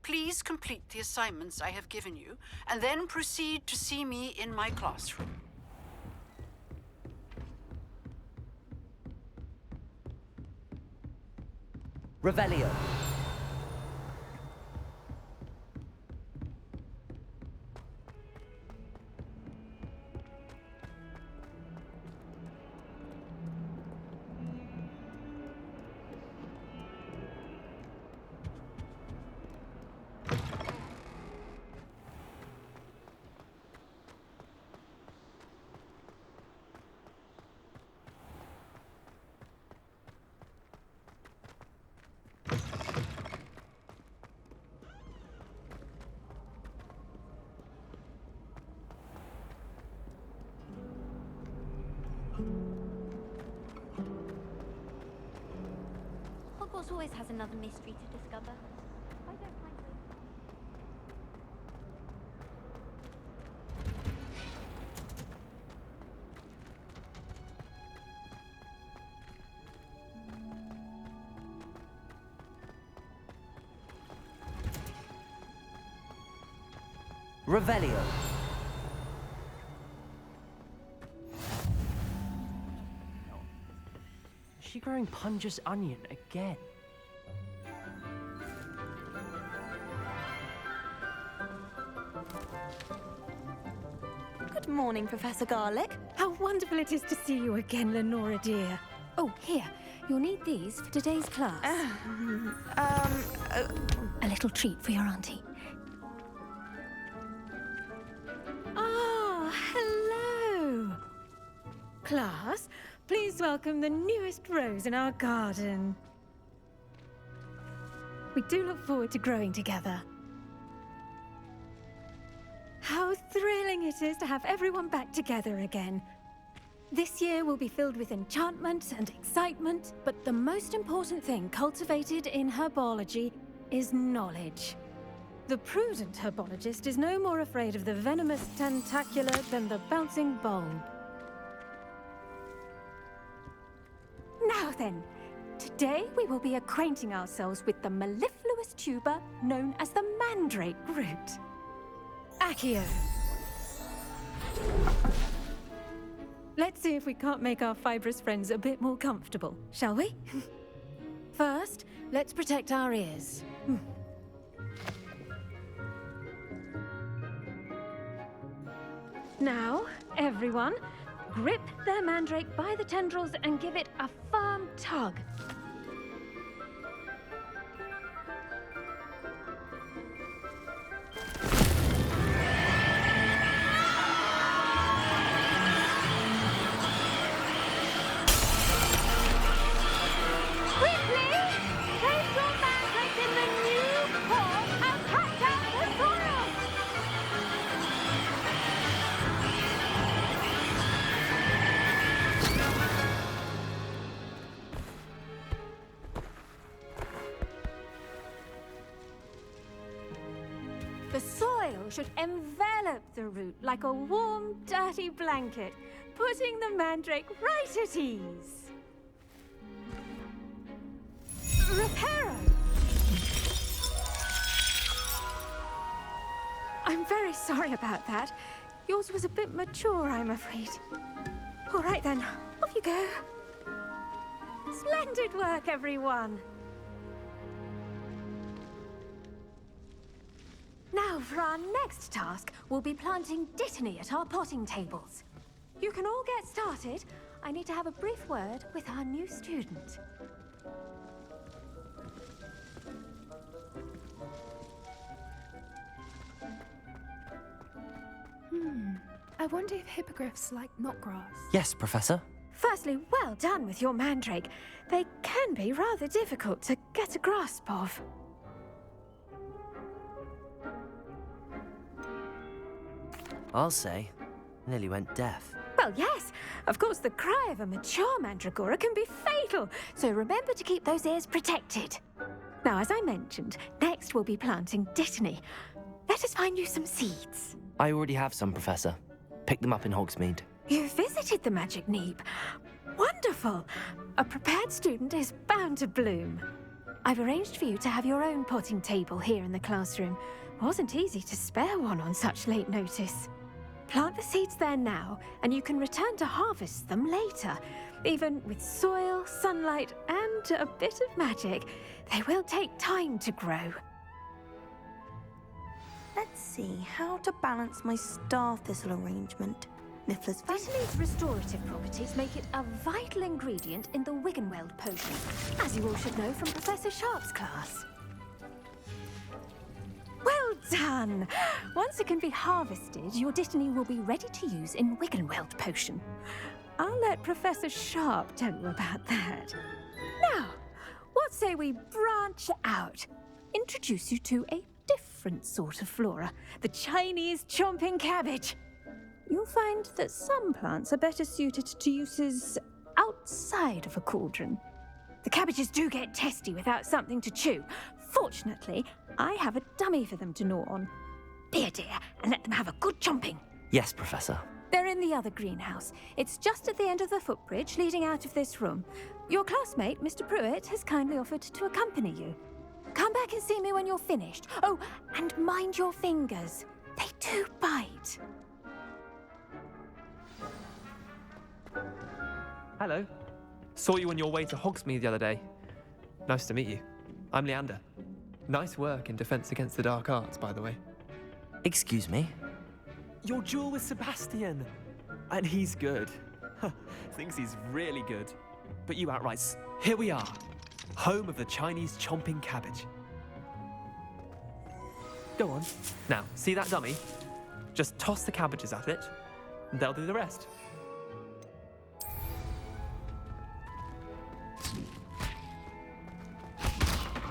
Please complete the assignments I have given you, and then proceed to see me in my classroom. Revelio. Hogwarts always has another mystery to discover. I don't mind Revelio. Is she growing Punja's onion again? Good morning, Professor Garlick. How wonderful it is to see you again, Lenora dear. Oh, here. You'll need these for today's class. A little treat for your auntie. Ah, hello. Class, please welcome the newest rose in our garden. We do look forward to growing together. How thrilling it is to have everyone back together again. This year will be filled with enchantment and excitement, but the most important thing cultivated in herbology is knowledge. The prudent herbologist is no more afraid of the venomous tentacula than the bouncing bulb. Now then, today we will be acquainting ourselves with the mellifluous tuber known as the mandrake root. Accio. Let's see if we can't make our fibrous friends a bit more comfortable, shall we? First, let's protect our ears. Now, everyone, grip their mandrake by the tendrils and give it a firm tug. The soil should envelop the root like a warm, dirty blanket, putting the mandrake right at ease. Reparo! I'm very sorry about that. Yours was a bit mature, I'm afraid. All right then, off you go. Splendid work, everyone! Now, for our next task, we'll be planting dittany at our potting tables. You can all get started. I need to have a brief word with our new student. I wonder if hippogriffs like knotgrass. Yes, Professor. Firstly, well done with your mandrake. They can be rather difficult to get a grasp of. I'll say. Nearly went deaf. Well, yes. Of course, the cry of a mature mandragora can be fatal, so remember to keep those ears protected. Now, as I mentioned, next we'll be planting dittany. Let us find you some seeds. I already have some, Professor. Pick them up in Hogsmeade. You visited the Magic Neep. Wonderful. A prepared student is bound to bloom. I've arranged for you to have your own potting table here in the classroom. Wasn't easy to spare one on such late notice. Plant the seeds there now, and you can return to harvest them later. Even with soil, sunlight, and a bit of magic, they will take time to grow. Let's see how to balance my star thistle arrangement. Niffler's Vitamin's restorative properties make it a vital ingredient in the Wiggenweld potion, as you all should know from Professor Sharp's class. Well done! Once it can be harvested, your Dittany will be ready to use in Wiggenweld potion. I'll let Professor Sharp tell you about that. Now, what say we branch out? Introduce you to a different sort of flora, the Chinese chomping cabbage. You'll find that some plants are better suited to uses outside of a cauldron. The cabbages do get testy without something to chew. Fortunately, I have a dummy for them to gnaw on. Be a dear and let them have a good chomping. Yes, Professor. They're in the other greenhouse. It's just at the end of the footbridge leading out of this room. Your classmate, Mr. Pruitt, has kindly offered to accompany you. Come back and see me when you're finished. Oh, and mind your fingers. They do bite. Hello. Saw you on your way to Hogsmeade the other day. Nice to meet you. I'm Leander. Nice work in Defense Against the Dark Arts, by the way. Excuse me? Your duel with Sebastian! And he's good. Thinks he's really good. But you outright... Here we are. Home of the Chinese chomping cabbage. Go on. Now, see that dummy? Just toss the cabbages at it, and they'll do the rest.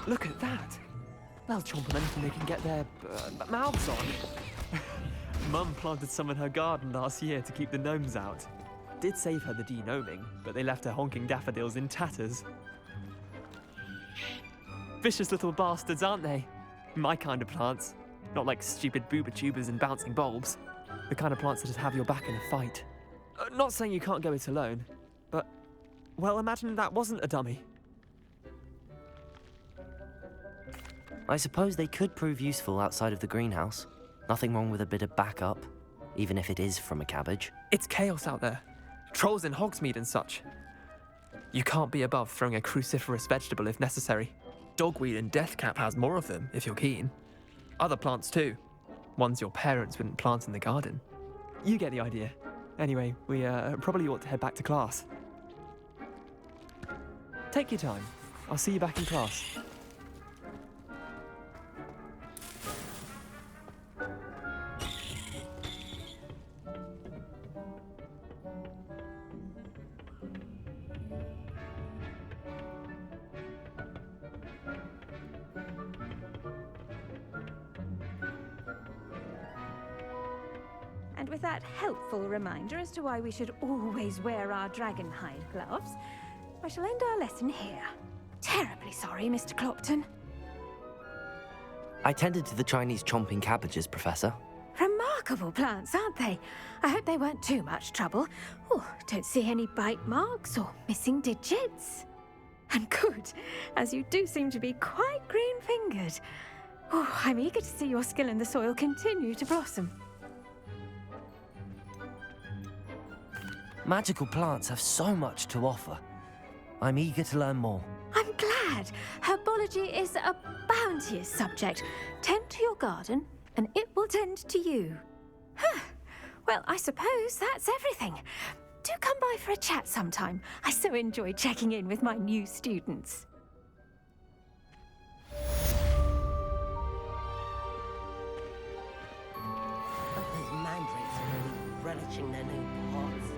Look at that! They'll chomp on anything they can get their mouths on. Mum planted some in her garden last year to keep the gnomes out. Did save her the de-gnoming, but they left her honking daffodils in tatters. Vicious little bastards, aren't they? My kind of plants. Not like stupid booba tubers and bouncing bulbs. The kind of plants that just have your back in a fight. Not saying you can't go it alone, but... Well, imagine that wasn't a dummy. I suppose they could prove useful outside of the greenhouse. Nothing wrong with a bit of backup, even if it is from a cabbage. It's chaos out there. Trolls in Hogsmeade and such. You can't be above throwing a cruciferous vegetable if necessary. Dogweed and deathcap has more of them, if you're keen. Other plants too. Ones your parents wouldn't plant in the garden. You get the idea. Anyway, we probably ought to head back to class. Take your time. I'll see you back in class. And with that helpful reminder as to why we should always wear our dragonhide gloves, I shall end our lesson here. Terribly sorry, Mr. Clopton. I tended to the Chinese chomping cabbages, Professor. Remarkable plants, aren't they? I hope they weren't too much trouble. Oh, don't see any bite marks or missing digits. And good, as you do seem to be quite green-fingered. Oh, I'm eager to see your skill in the soil continue to blossom. Magical plants have so much to offer. I'm eager to learn more. I'm glad. Herbology is a bounteous subject. Tend to your garden, and it will tend to you. Huh. Well, I suppose that's everything. Do come by for a chat sometime. I so enjoy checking in with my new students. Those mandrakes are really relishing their new pots.